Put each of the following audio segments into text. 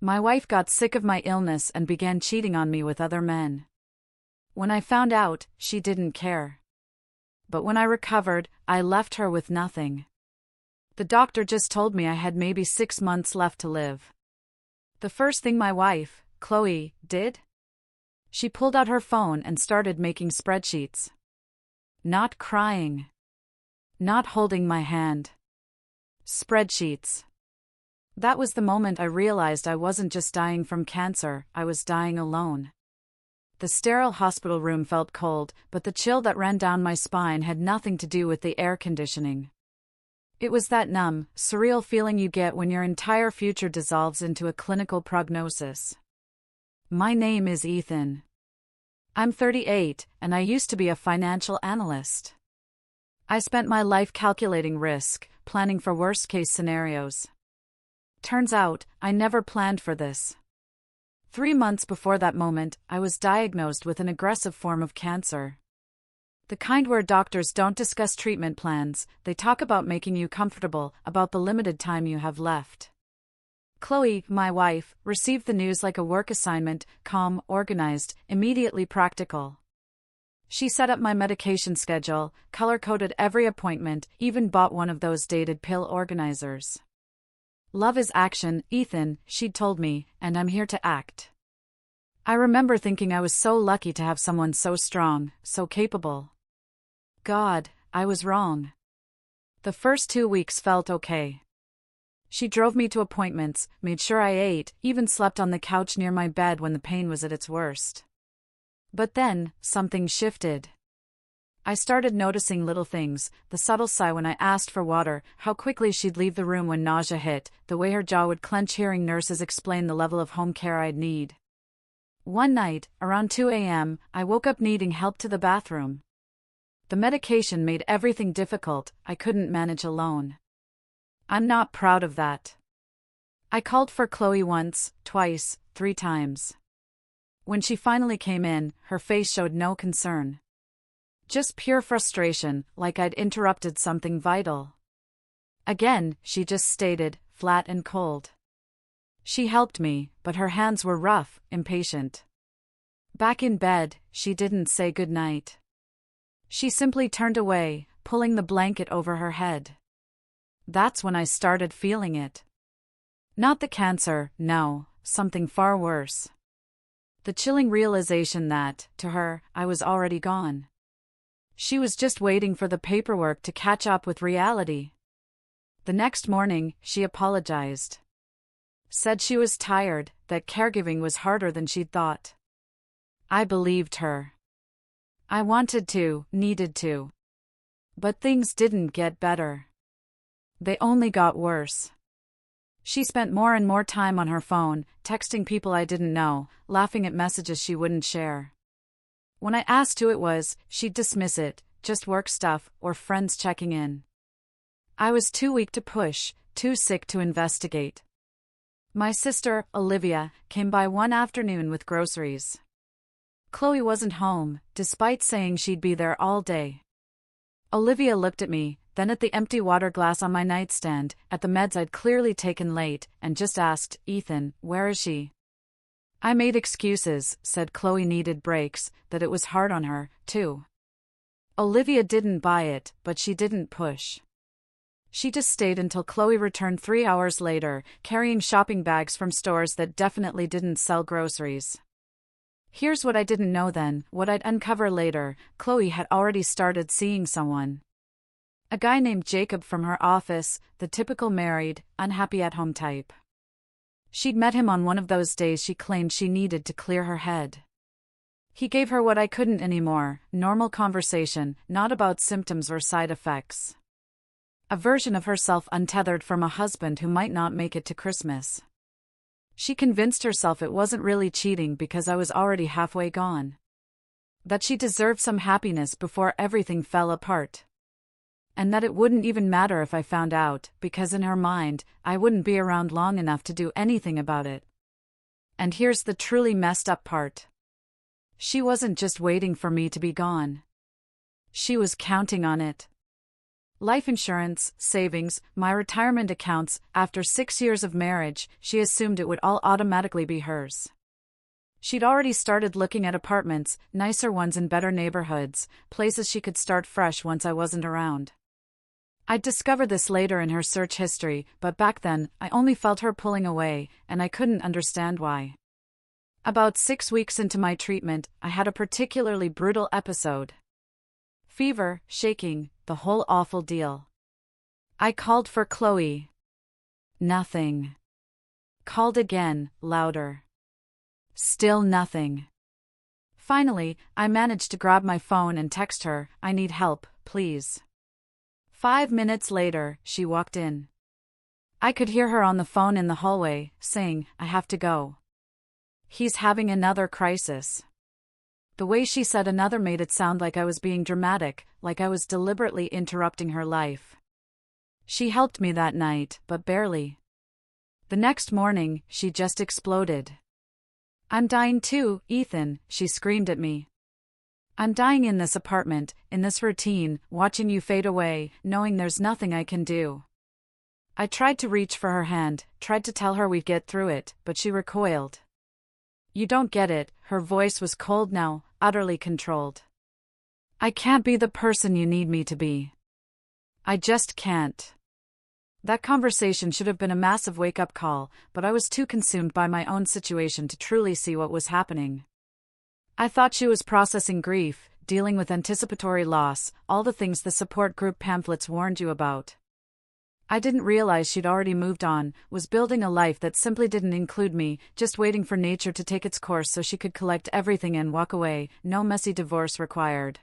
My wife got sick of my illness and began cheating on me with other men. When I found out, she didn't care. But when I recovered, I left her with nothing. The doctor just told me I had maybe 6 months left to live. The first thing my wife, Chloe, did? She pulled out her phone and started making spreadsheets. Not crying. Not holding my hand. Spreadsheets. That was the moment I realized I wasn't just dying from cancer, I was dying alone. The sterile hospital room felt cold, but the chill that ran down my spine had nothing to do with the air conditioning. It was that numb, surreal feeling you get when your entire future dissolves into a clinical prognosis. My name is Ethan. I'm 38, and I used to be a financial analyst. I spent my life calculating risk, planning for worst-case scenarios. Turns out, I never planned for this. 3 months before that moment, I was diagnosed with an aggressive form of cancer. The kind where doctors don't discuss treatment plans, they talk about making you comfortable, about the limited time you have left. Chloe, my wife, received the news like a work assignment, calm, organized, immediately practical. She set up my medication schedule, color-coded every appointment, even bought one of those dated pill organizers. Love is action, Ethan, she'd told me, and I'm here to act. I remember thinking I was so lucky to have someone so strong, so capable. God, I was wrong. The first 2 weeks felt okay. She drove me to appointments, made sure I ate, even slept on the couch near my bed when the pain was at its worst. But then, something shifted. I started noticing little things, the subtle sigh when I asked for water, how quickly she'd leave the room when nausea hit, the way her jaw would clench hearing nurses explain the level of home care I'd need. One night, around 2 a.m., I woke up needing help to the bathroom. The medication made everything difficult, I couldn't manage alone. I'm not proud of that. I called for Chloe once, twice, 3 times. When she finally came in, her face showed no concern. Just pure frustration, like I'd interrupted something vital. Again, she just stated, flat and cold. She helped me, but her hands were rough, impatient. Back in bed, she didn't say goodnight. She simply turned away, pulling the blanket over her head. That's when I started feeling it. Not the cancer, no, something far worse. The chilling realization that, to her, I was already gone. She was just waiting for the paperwork to catch up with reality. The next morning, she apologized. Said she was tired, that caregiving was harder than she'd thought. I believed her. I wanted to, needed to. But things didn't get better. They only got worse. She spent more and more time on her phone, texting people I didn't know, laughing at messages she wouldn't share. When I asked who it was, she'd dismiss it, just work stuff, or friends checking in. I was too weak to push, too sick to investigate. My sister, Olivia, came by one afternoon with groceries. Chloe wasn't home, despite saying she'd be there all day. Olivia looked at me, then at the empty water glass on my nightstand, at the meds I'd clearly taken late, and just asked, Ethan, where is she? I made excuses, said Chloe needed breaks, that it was hard on her, too. Olivia didn't buy it, but she didn't push. She just stayed until Chloe returned 3 hours later, carrying shopping bags from stores that definitely didn't sell groceries. Here's what I didn't know then, what I'd uncover later: Chloe had already started seeing someone. A guy named Jacob from her office, the typical married, unhappy at-home type. She'd met him on one of those days she claimed she needed to clear her head. He gave her what I couldn't anymore: normal conversation, not about symptoms or side effects. A version of herself untethered from a husband who might not make it to Christmas. She convinced herself it wasn't really cheating because I was already halfway gone. That she deserved some happiness before everything fell apart. And that it wouldn't even matter if I found out, because in her mind, I wouldn't be around long enough to do anything about it. And here's the truly messed up part. She wasn't just waiting for me to be gone. She was counting on it. Life insurance, savings, my retirement accounts. After 6 years of marriage, she assumed it would all automatically be hers. She'd already started looking at apartments, nicer ones in better neighborhoods, places she could start fresh once I wasn't around. I'd discovered this later in her search history, but back then, I only felt her pulling away, and I couldn't understand why. About 6 weeks into my treatment, I had a particularly brutal episode. Fever, shaking, the whole awful deal. I called for Chloe. Nothing. Called again, louder. Still nothing. Finally, I managed to grab my phone and text her, "I need help, please." 5 minutes later, she walked in. I could hear her on the phone in the hallway, saying, "I have to go. He's having another crisis." The way she said another made it sound like I was being dramatic, like I was deliberately interrupting her life. She helped me that night, but barely. The next morning, she just exploded. "I'm dying too, Ethan," she screamed at me. "I'm dying in this apartment, in this routine, watching you fade away, knowing there's nothing I can do." I tried to reach for her hand, tried to tell her we'd get through it, but she recoiled. "You don't get it," her voice was cold now, utterly controlled. "I can't be the person you need me to be. I just can't." That conversation should have been a massive wake-up call, but I was too consumed by my own situation to truly see what was happening. I thought she was processing grief, dealing with anticipatory loss, all the things the support group pamphlets warned you about. I didn't realize she'd already moved on, was building a life that simply didn't include me, just waiting for nature to take its course so she could collect everything and walk away, no messy divorce required.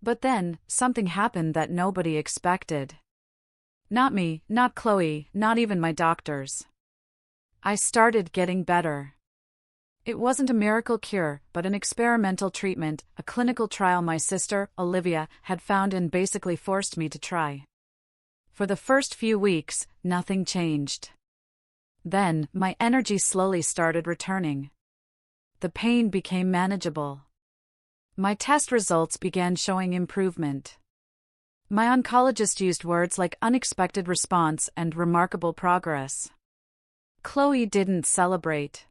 But then, something happened that nobody expected. Not me, not Chloe, not even my doctors. I started getting better. It wasn't a miracle cure, but an experimental treatment, a clinical trial my sister, Olivia, had found and basically forced me to try. For the first few weeks, nothing changed. Then, my energy slowly started returning. The pain became manageable. My test results began showing improvement. My oncologist used words like unexpected response and remarkable progress. Chloe didn't celebrate.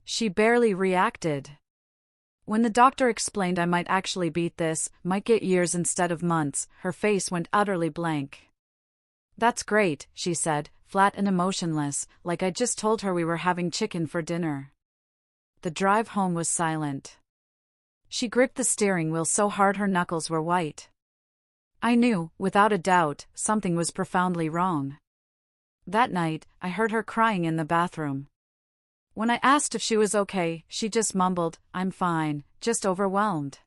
She barely reacted. When the doctor explained I might actually beat this, might get years instead of months, her face went utterly blank. "That's great," she said, flat and emotionless, like I just told her we were having chicken for dinner. The drive home was silent. She gripped the steering wheel so hard her knuckles were white. I knew, without a doubt, something was profoundly wrong. That night, I heard her crying in the bathroom. When I asked if she was okay, she just mumbled, "I'm fine, just overwhelmed."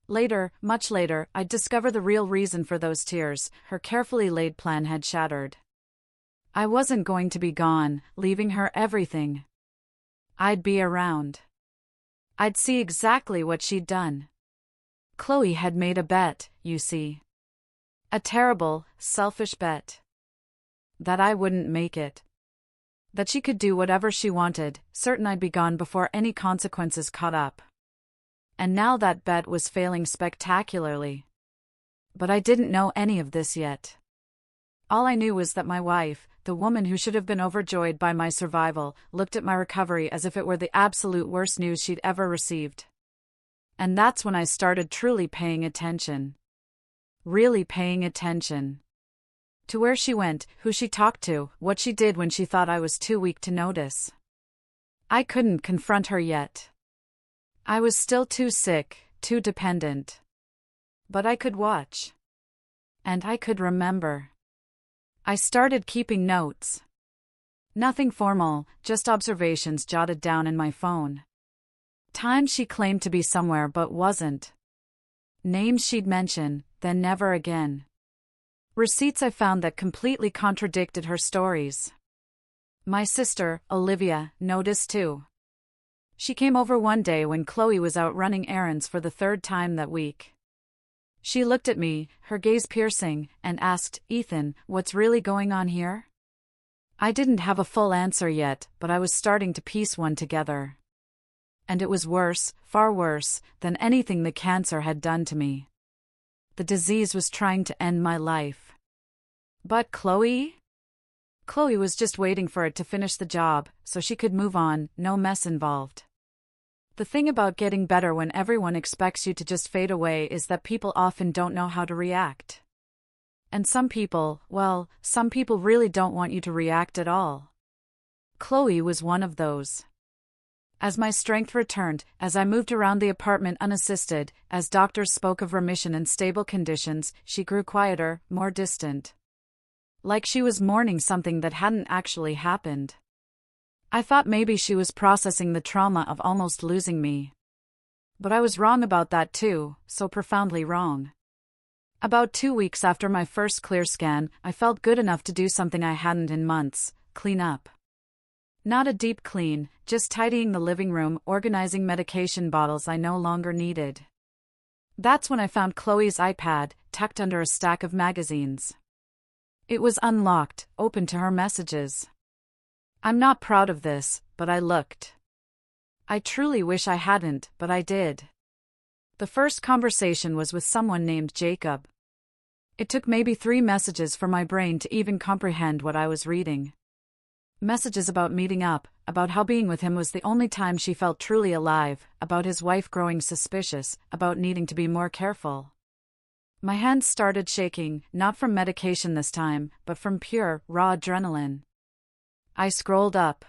Later, much later, I'd discover the real reason for those tears. Her carefully laid plan had shattered. I wasn't going to be gone, leaving her everything. I'd be around. I'd see exactly what she'd done. Chloe had made a bet, you see. A terrible, selfish bet. That I wouldn't make it. That she could do whatever she wanted, certain I'd be gone before any consequences caught up. And now that bet was failing spectacularly. But I didn't know any of this yet. All I knew was that my wife, the woman who should have been overjoyed by my survival, looked at my recovery as if it were the absolute worst news she'd ever received. And that's when I started truly paying attention. Really paying attention. To where she went, who she talked to, what she did when she thought I was too weak to notice. I couldn't confront her yet. I was still too sick, too dependent. But I could watch. And I could remember. I started keeping notes. Nothing formal, just observations jotted down in my phone. Times she claimed to be somewhere but wasn't. Names she'd mention, then never again. Receipts I found that completely contradicted her stories. My sister, Olivia, noticed too. She came over one day when Chloe was out running errands for the third time that week. She looked at me, her gaze piercing, and asked, "Ethan, what's really going on here?" I didn't have a full answer yet, but I was starting to piece one together. And it was worse, far worse, than anything the cancer had done to me. The disease was trying to end my life. But Chloe? Chloe was just waiting for it to finish the job, so she could move on, no mess involved. The thing about getting better when everyone expects you to just fade away is that people often don't know how to react. And some people really don't want you to react at all. Chloe was one of those. As my strength returned, as I moved around the apartment unassisted, as doctors spoke of remission and stable conditions, she grew quieter, more distant. Like she was mourning something that hadn't actually happened. I thought maybe she was processing the trauma of almost losing me. But I was wrong about that too, so profoundly wrong. About 2 weeks after my first clear scan, I felt good enough to do something I hadn't in months: clean up. Not a deep clean, just tidying the living room, organizing medication bottles I no longer needed. That's when I found Chloe's iPad, tucked under a stack of magazines. It was unlocked, open to her messages. I'm not proud of this, but I looked. I truly wish I hadn't, but I did. The first conversation was with someone named Jacob. It took maybe 3 messages for my brain to even comprehend what I was reading. Messages about meeting up, about how being with him was the only time she felt truly alive, about his wife growing suspicious, about needing to be more careful. My hands started shaking, not from medication this time, but from pure, raw adrenaline. I scrolled up.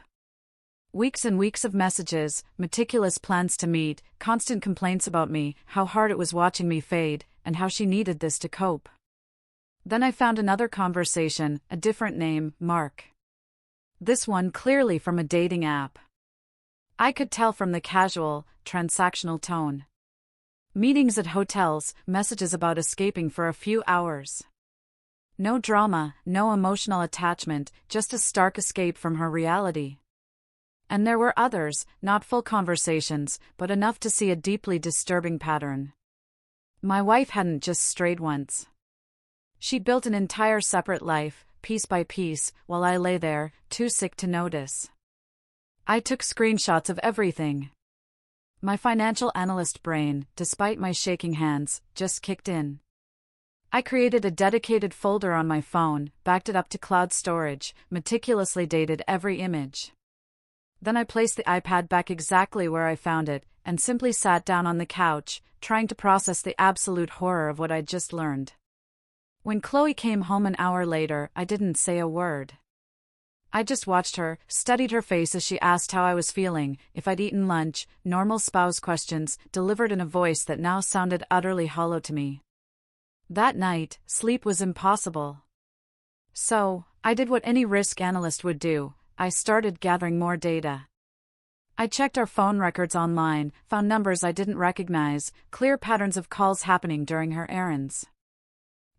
Weeks and weeks of messages, meticulous plans to meet, constant complaints about me, how hard it was watching me fade, and how she needed this to cope. Then I found another conversation, a different name, Mark. This one clearly from a dating app. I could tell from the casual, transactional tone. Meetings at hotels, messages about escaping for a few hours. No drama, no emotional attachment, just a stark escape from her reality. And there were others, not full conversations, but enough to see a deeply disturbing pattern. My wife hadn't just strayed once. She'd built an entire separate life, piece by piece, while I lay there, too sick to notice. I took screenshots of everything. My financial analyst brain, despite my shaking hands, just kicked in. I created a dedicated folder on my phone, backed it up to cloud storage, meticulously dated every image. Then I placed the iPad back exactly where I found it, and simply sat down on the couch, trying to process the absolute horror of what I'd just learned. When Chloe came home an hour later, I didn't say a word. I just watched her, studied her face as she asked how I was feeling, if I'd eaten lunch, normal spouse questions, delivered in a voice that now sounded utterly hollow to me. That night, sleep was impossible. So, I did what any risk analyst would do. I started gathering more data. I checked our phone records online, found numbers I didn't recognize, clear patterns of calls happening during her errands.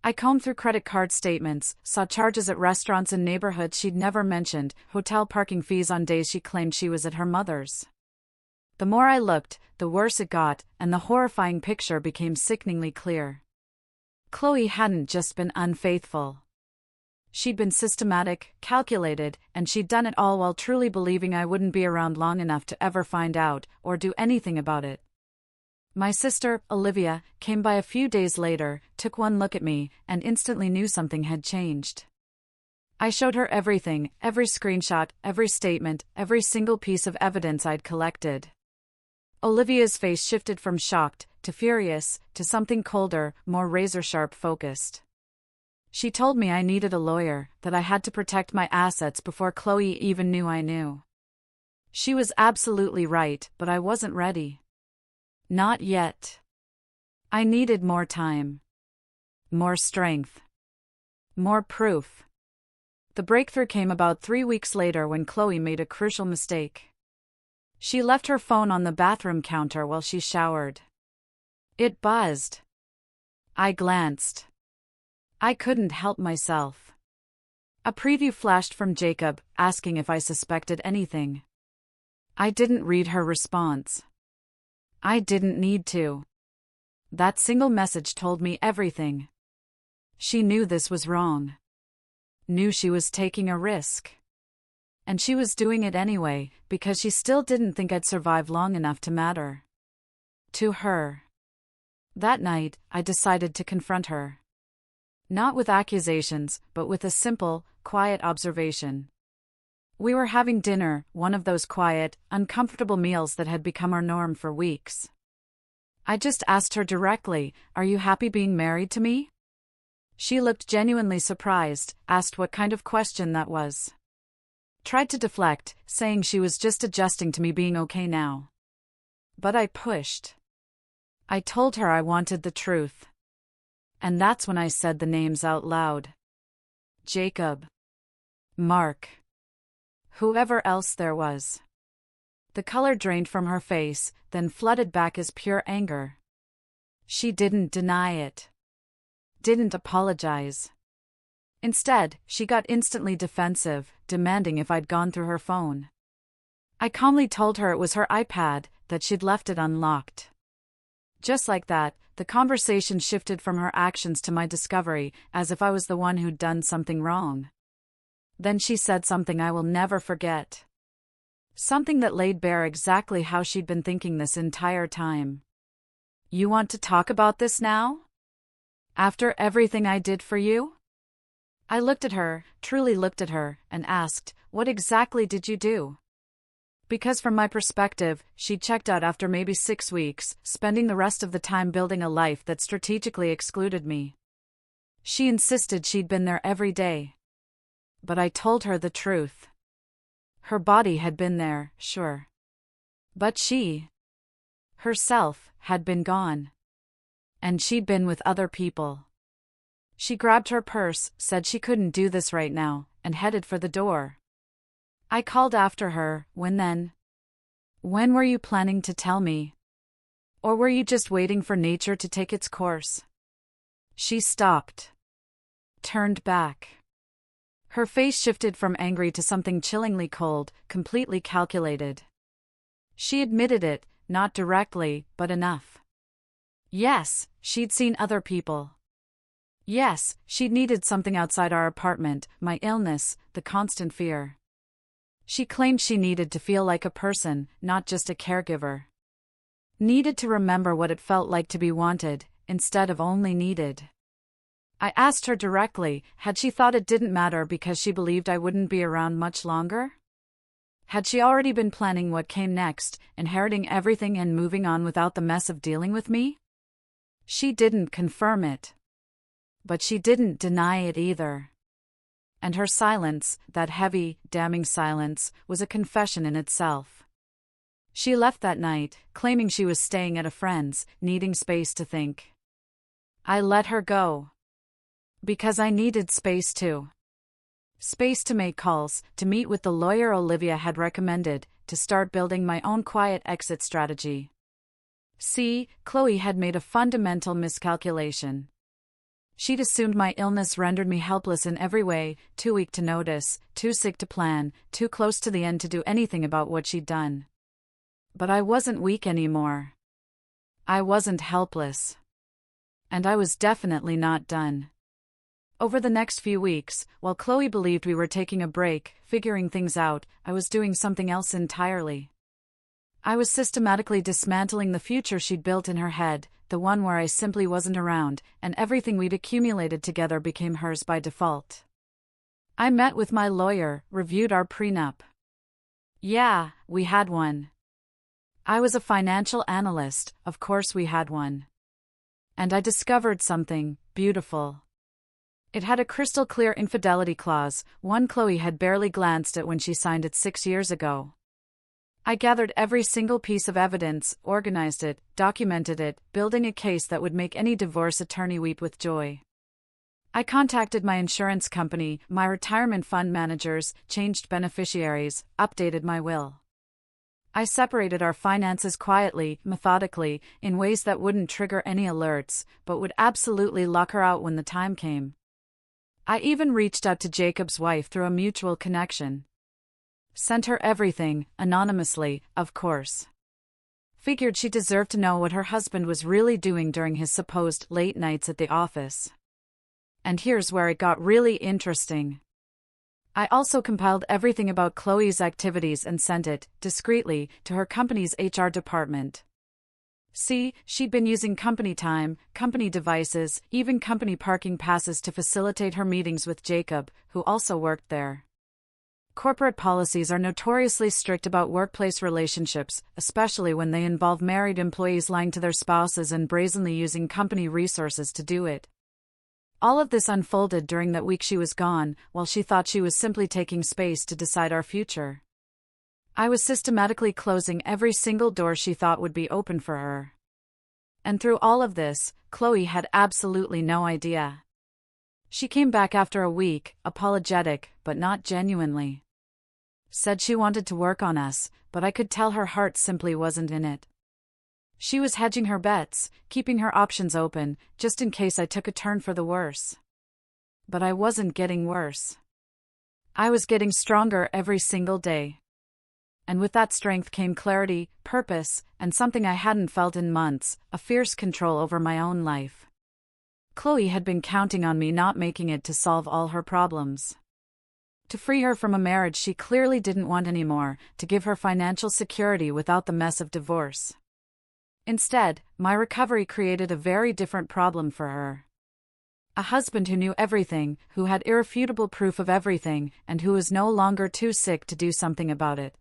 I combed through credit card statements, saw charges at restaurants in neighborhoods she'd never mentioned, hotel parking fees on days she claimed she was at her mother's. The more I looked, the worse it got, and the horrifying picture became sickeningly clear. Chloe hadn't just been unfaithful. She'd been systematic, calculated, and she'd done it all while truly believing I wouldn't be around long enough to ever find out, or do anything about it. My sister, Olivia, came by a few days later, took one look at me, and instantly knew something had changed. I showed her everything, every screenshot, every statement, every single piece of evidence I'd collected. Olivia's face shifted from shocked, to furious, to something colder, more razor-sharp focused. She told me I needed a lawyer, that I had to protect my assets before Chloe even knew I knew. She was absolutely right, but I wasn't ready. Not yet. I needed more time. More strength. More proof. The breakthrough came about 3 weeks later when Chloe made a crucial mistake. She left her phone on the bathroom counter while she showered. It buzzed. I glanced. I couldn't help myself. A preview flashed from Jacob, asking if I suspected anything. I didn't read her response. I didn't need to. That single message told me everything. She knew this was wrong. Knew she was taking a risk. And she was doing it anyway, because she still didn't think I'd survive long enough to matter. To her. That night, I decided to confront her. Not with accusations, but with a simple, quiet observation. We were having dinner, one of those quiet, uncomfortable meals that had become our norm for weeks. I just asked her directly, "Are you happy being married to me?" She looked genuinely surprised, asked what kind of question that was. Tried to deflect, saying she was just adjusting to me being okay now. But I pushed. I told her I wanted the truth. And that's when I said the names out loud. Jacob. Mark. Whoever else there was. The color drained from her face, then flooded back as pure anger. She didn't deny it. Didn't apologize. Instead, she got instantly defensive, demanding if I'd gone through her phone. I calmly told her it was her iPad, that she'd left it unlocked. Just like that, the conversation shifted from her actions to my discovery, as if I was the one who'd done something wrong. Then she said something I will never forget. Something that laid bare exactly how she'd been thinking this entire time. "You want to talk about this now? After everything I did for you?" I looked at her, truly looked at her, and asked, "What exactly did you do?" Because from my perspective, she'd checked out after maybe 6 weeks, spending the rest of the time building a life that strategically excluded me. She insisted she'd been there every day. But I told her the truth. Her body had been there, sure. But she, herself, had been gone. And she'd been with other people. She grabbed her purse, said she couldn't do this right now, and headed for the door. I called after her, "When then? When were you planning to tell me? Or were you just waiting for nature to take its course?" She stopped. Turned back. Her face shifted from angry to something chillingly cold, completely calculated. She admitted it, not directly, but enough. Yes, she'd seen other people. Yes, she'd needed something outside our apartment, my illness, the constant fear. She claimed she needed to feel like a person, not just a caregiver. Needed to remember what it felt like to be wanted, instead of only needed. I asked her directly, had she thought it didn't matter because she believed I wouldn't be around much longer? Had she already been planning what came next, inheriting everything and moving on without the mess of dealing with me? She didn't confirm it. But she didn't deny it either. And her silence, that heavy, damning silence, was a confession in itself. She left that night, claiming she was staying at a friend's, needing space to think. I let her go. Because I needed space too. Space to make calls, to meet with the lawyer Olivia had recommended, to start building my own quiet exit strategy. See, Chloe had made a fundamental miscalculation. She'd assumed my illness rendered me helpless in every way, too weak to notice, too sick to plan, too close to the end to do anything about what she'd done. But I wasn't weak anymore. I wasn't helpless. And I was definitely not done. Over the next few weeks, while Chloe believed we were taking a break, figuring things out, I was doing something else entirely. I was systematically dismantling the future she'd built in her head, the one where I simply wasn't around, and everything we'd accumulated together became hers by default. I met with my lawyer, reviewed our prenup. Yeah, we had one. I was a financial analyst, of course we had one. And I discovered something beautiful. It had a crystal-clear infidelity clause, one Chloe had barely glanced at when she signed it 6 years ago. I gathered every single piece of evidence, organized it, documented it, building a case that would make any divorce attorney weep with joy. I contacted my insurance company, my retirement fund managers, changed beneficiaries, updated my will. I separated our finances quietly, methodically, in ways that wouldn't trigger any alerts, but would absolutely lock her out when the time came. I even reached out to Jacob's wife through a mutual connection. Sent her everything, anonymously, of course. Figured she deserved to know what her husband was really doing during his supposed late nights at the office. And here's where it got really interesting. I also compiled everything about Chloe's activities and sent it, discreetly, to her company's HR department. See, she'd been using company time, company devices, even company parking passes to facilitate her meetings with Jacob, who also worked there. Corporate policies are notoriously strict about workplace relationships, especially when they involve married employees lying to their spouses and brazenly using company resources to do it. All of this unfolded during that week she was gone, while she thought she was simply taking space to decide our future. I was systematically closing every single door she thought would be open for her. And through all of this, Chloe had absolutely no idea. She came back after a week, apologetic, but not genuinely. Said she wanted to work on us, but I could tell her heart simply wasn't in it. She was hedging her bets, keeping her options open, just in case I took a turn for the worse. But I wasn't getting worse. I was getting stronger every single day. And with that strength came clarity, purpose, and something I hadn't felt in months, a fierce control over my own life. Chloe had been counting on me not making it to solve all her problems. To free her from a marriage she clearly didn't want anymore, to give her financial security without the mess of divorce. Instead, my recovery created a very different problem for her. A husband who knew everything, who had irrefutable proof of everything, and who was no longer too sick to do something about it.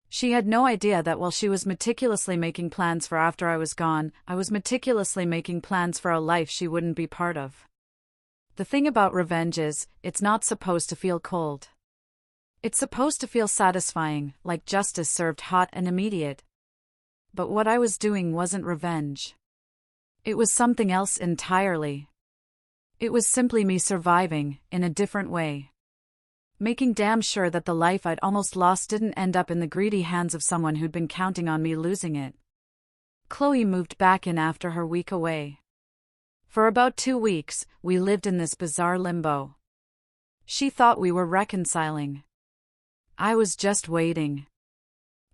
She had no idea that while she was meticulously making plans for after I was gone, I was meticulously making plans for a life she wouldn't be part of. The thing about revenge is, it's not supposed to feel cold. It's supposed to feel satisfying, like justice served hot and immediate. But what I was doing wasn't revenge. It was something else entirely. It was simply me surviving, in a different way. Making damn sure that the life I'd almost lost didn't end up in the greedy hands of someone who'd been counting on me losing it. Chloe moved back in after her week away. For about 2 weeks, we lived in this bizarre limbo. She thought we were reconciling. I was just waiting.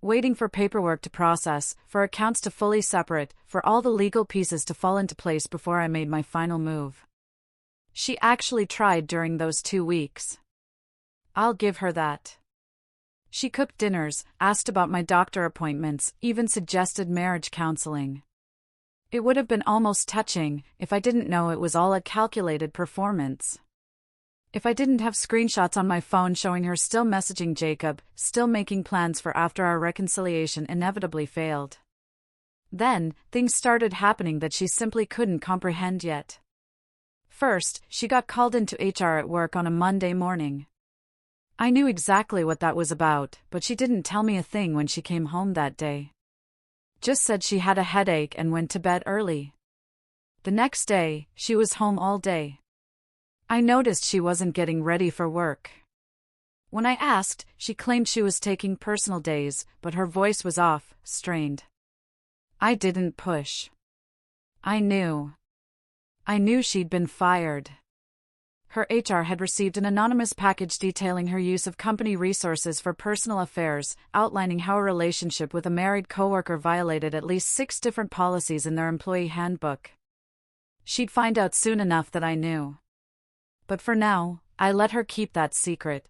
Waiting for paperwork to process, for accounts to fully separate, for all the legal pieces to fall into place before I made my final move. She actually tried during those 2 weeks. I'll give her that. She cooked dinners, asked about my doctor appointments, even suggested marriage counseling. It would have been almost touching, if I didn't know it was all a calculated performance. If I didn't have screenshots on my phone showing her still messaging Jacob, still making plans for after our reconciliation inevitably failed. Then, things started happening that she simply couldn't comprehend yet. First, she got called into HR at work on a Monday morning. I knew exactly what that was about, but she didn't tell me a thing when she came home that day. Just said she had a headache and went to bed early. The next day, she was home all day. I noticed she wasn't getting ready for work. When I asked, she claimed she was taking personal days, but her voice was off, strained. I didn't push. I knew. I knew she'd been fired. Her HR had received an anonymous package detailing her use of company resources for personal affairs, outlining how a relationship with a married coworker violated at least 6 different policies in their employee handbook. She'd find out soon enough that I knew. But for now, I let her keep that secret.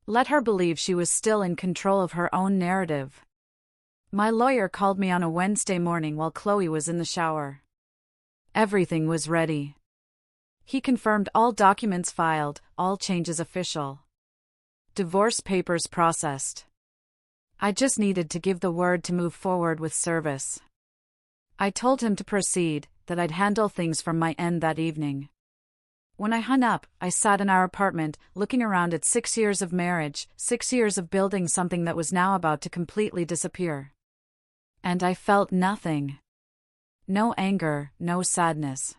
Let her believe she was still in control of her own narrative. My lawyer called me on a Wednesday morning while Chloe was in the shower. Everything was ready. He confirmed all documents filed, all changes official. Divorce papers processed. I just needed to give the word to move forward with service. I told him to proceed, that I'd handle things from my end that evening. When I hung up, I sat in our apartment, looking around at 6 years of marriage, 6 years of building something that was now about to completely disappear. And I felt nothing. No anger, no sadness.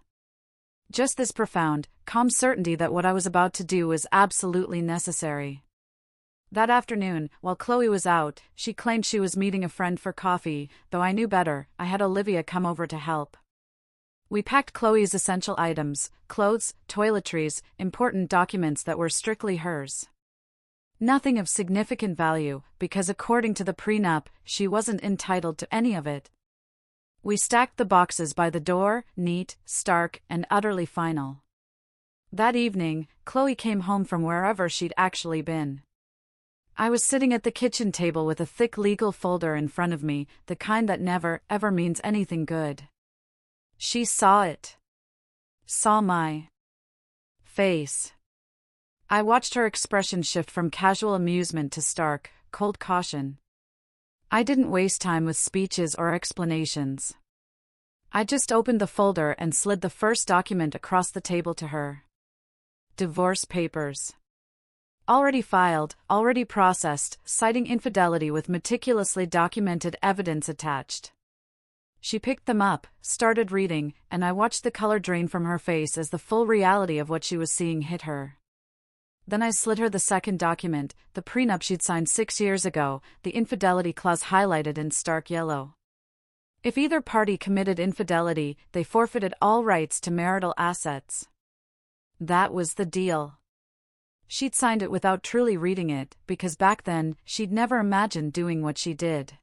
Just this profound, calm certainty that what I was about to do was absolutely necessary. That afternoon, while Chloe was out, she claimed she was meeting a friend for coffee, though I knew better, I had Olivia come over to help. We packed Chloe's essential items, clothes, toiletries, important documents that were strictly hers. Nothing of significant value, because according to the prenup, she wasn't entitled to any of it. We stacked the boxes by the door, neat, stark, and utterly final. That evening, Chloe came home from wherever she'd actually been. I was sitting at the kitchen table with a thick legal folder in front of me, the kind that never, ever means anything good. She saw it. Saw my face. I watched her expression shift from casual amusement to stark, cold caution. I didn't waste time with speeches or explanations. I just opened the folder and slid the first document across the table to her. Divorce papers. Already filed, already processed, citing infidelity with meticulously documented evidence attached. She picked them up, started reading, and I watched the color drain from her face as the full reality of what she was seeing hit her. Then I slid her the second document, the prenup she'd signed 6 years ago, the infidelity clause highlighted in stark yellow. If either party committed infidelity, they forfeited all rights to marital assets. That was the deal. She'd signed it without truly reading it, because back then, she'd never imagined doing what she did.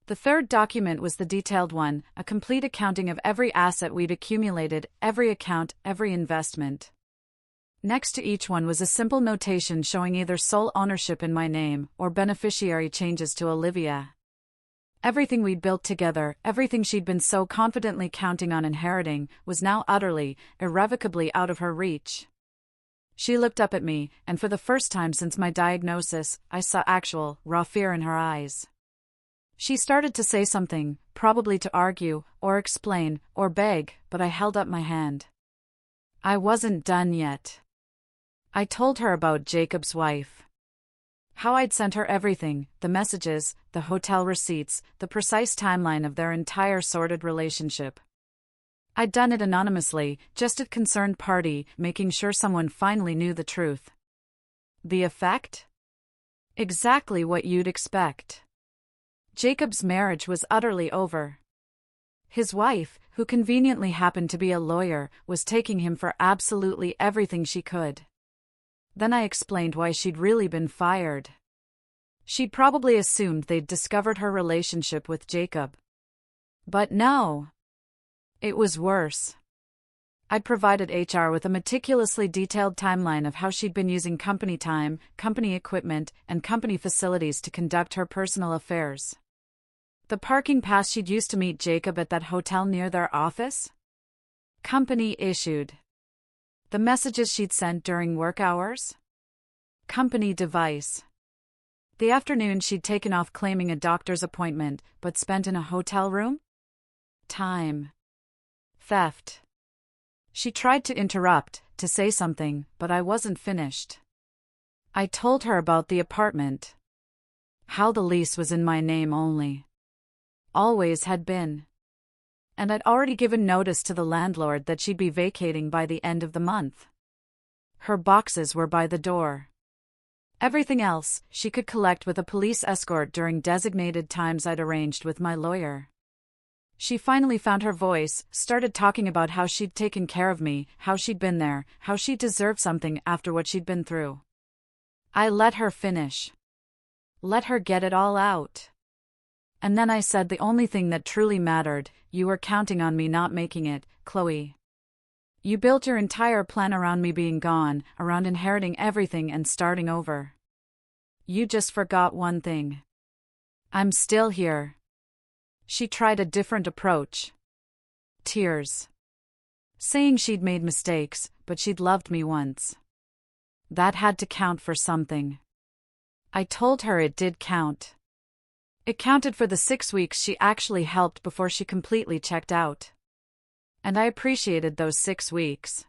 The third document was the detailed one, a complete accounting of every asset we'd accumulated, every account, every investment. Next to each one was a simple notation showing either sole ownership in my name, or beneficiary changes to Olivia. Everything we'd built together, everything she'd been so confidently counting on inheriting, was now utterly, irrevocably out of her reach. She looked up at me, and for the first time since my diagnosis, I saw actual, raw fear in her eyes. She started to say something, probably to argue, or explain, or beg, but I held up my hand. I wasn't done yet. I told her about Jacob's wife. How I'd sent her everything, the messages, the hotel receipts, the precise timeline of their entire sordid relationship. I'd done it anonymously, just a concerned party, making sure someone finally knew the truth. The effect? Exactly what you'd expect. Jacob's marriage was utterly over. His wife, who conveniently happened to be a lawyer, was taking him for absolutely everything she could. Then I explained why she'd really been fired. She'd probably assumed they'd discovered her relationship with Jacob. But no. It was worse. I'd provided HR with a meticulously detailed timeline of how she'd been using company time, company equipment, and company facilities to conduct her personal affairs. The parking pass she'd used to meet Jacob at that hotel near their office? Company issued. The messages she'd sent during work hours? Company device. The afternoon she'd taken off claiming a doctor's appointment, but spent in a hotel room? Time. Theft. She tried to interrupt, to say something, but I wasn't finished. I told her about the apartment. How the lease was in my name only. Always had been. And I'd already given notice to the landlord that she'd be vacating by the end of the month. Her boxes were by the door. Everything else, she could collect with a police escort during designated times I'd arranged with my lawyer. She finally found her voice, started talking about how she'd taken care of me, how she'd been there, how she deserved something after what she'd been through. I let her finish. Let her get it all out. And then I said the only thing that truly mattered, you were counting on me not making it, Chloe. You built your entire plan around me being gone, around inheriting everything and starting over. You just forgot one thing. I'm still here. She tried a different approach. Tears. Saying she'd made mistakes, but she'd loved me once. That had to count for something. I told her it did count. It counted for the 6 weeks she actually helped before she completely checked out. And I appreciated those 6 weeks.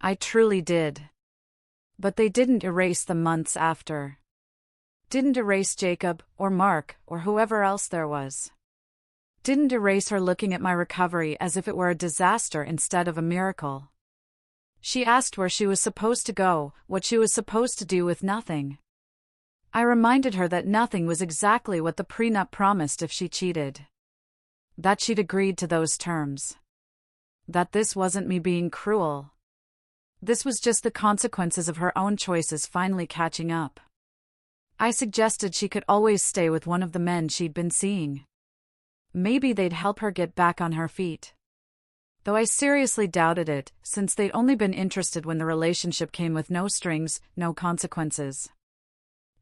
I truly did. But they didn't erase the months after. Didn't erase Jacob, or Mark, or whoever else there was. Didn't erase her looking at my recovery as if it were a disaster instead of a miracle. She asked where she was supposed to go, what she was supposed to do with nothing. I reminded her that nothing was exactly what the prenup promised if she cheated. That she'd agreed to those terms. That this wasn't me being cruel. This was just the consequences of her own choices finally catching up. I suggested she could always stay with one of the men she'd been seeing. Maybe they'd help her get back on her feet. Though I seriously doubted it, since they'd only been interested when the relationship came with no strings, no consequences.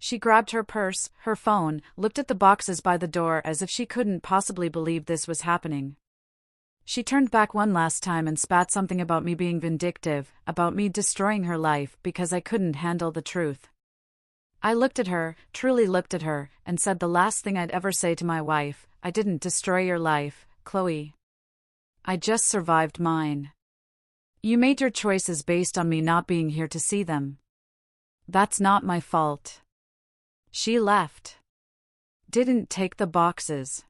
She grabbed her purse, her phone, looked at the boxes by the door as if she couldn't possibly believe this was happening. She turned back one last time and spat something about me being vindictive, about me destroying her life because I couldn't handle the truth. I looked at her, truly looked at her, and said the last thing I'd ever say to my wife: I didn't destroy your life, Chloe. I just survived mine. You made your choices based on me not being here to see them. That's not my fault. She left. Didn't take the boxes.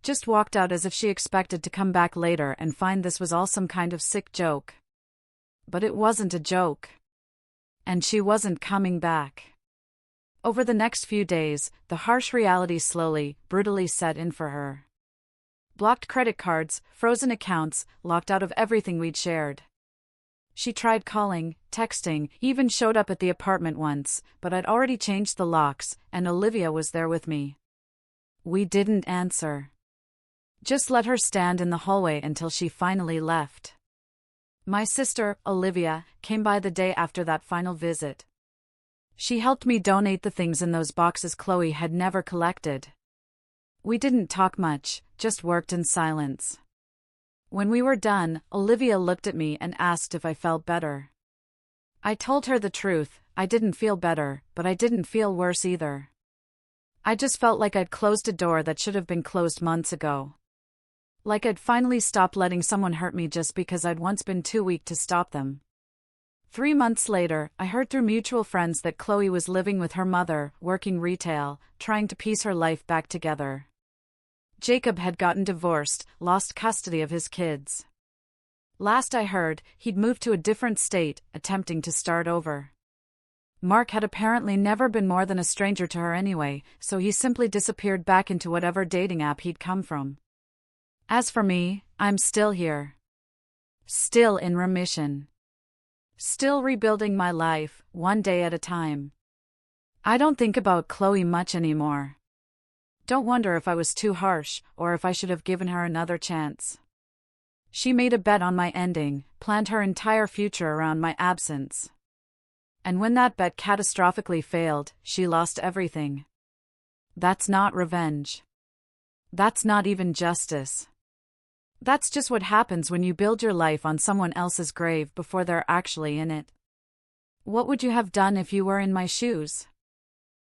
Just walked out as if she expected to come back later and find this was all some kind of sick joke. But it wasn't a joke. And she wasn't coming back. Over the next few days, the harsh reality slowly, brutally set in for her. Blocked credit cards, frozen accounts, locked out of everything we'd shared. She tried calling, texting, even showed up at the apartment once, but I'd already changed the locks, and Olivia was there with me. We didn't answer. Just let her stand in the hallway until she finally left. My sister, Olivia, came by the day after that final visit. She helped me donate the things in those boxes Chloe had never collected. We didn't talk much, just worked in silence. When we were done, Olivia looked at me and asked if I felt better. I told her the truth. I didn't feel better, but I didn't feel worse either. I just felt like I'd closed a door that should have been closed months ago. Like I'd finally stopped letting someone hurt me just because I'd once been too weak to stop them. 3 months later, I heard through mutual friends that Chloe was living with her mother, working retail, trying to piece her life back together. Jacob had gotten divorced, lost custody of his kids. Last I heard, he'd moved to a different state, attempting to start over. Mark had apparently never been more than a stranger to her anyway, so he simply disappeared back into whatever dating app he'd come from. As for me, I'm still here. Still in remission. Still rebuilding my life, one day at a time. I don't think about Chloe much anymore. Don't wonder if I was too harsh, or if I should have given her another chance. She made a bet on my ending, planned her entire future around my absence. And when that bet catastrophically failed, she lost everything. That's not revenge. That's not even justice. That's just what happens when you build your life on someone else's grave before they're actually in it. What would you have done if you were in my shoes?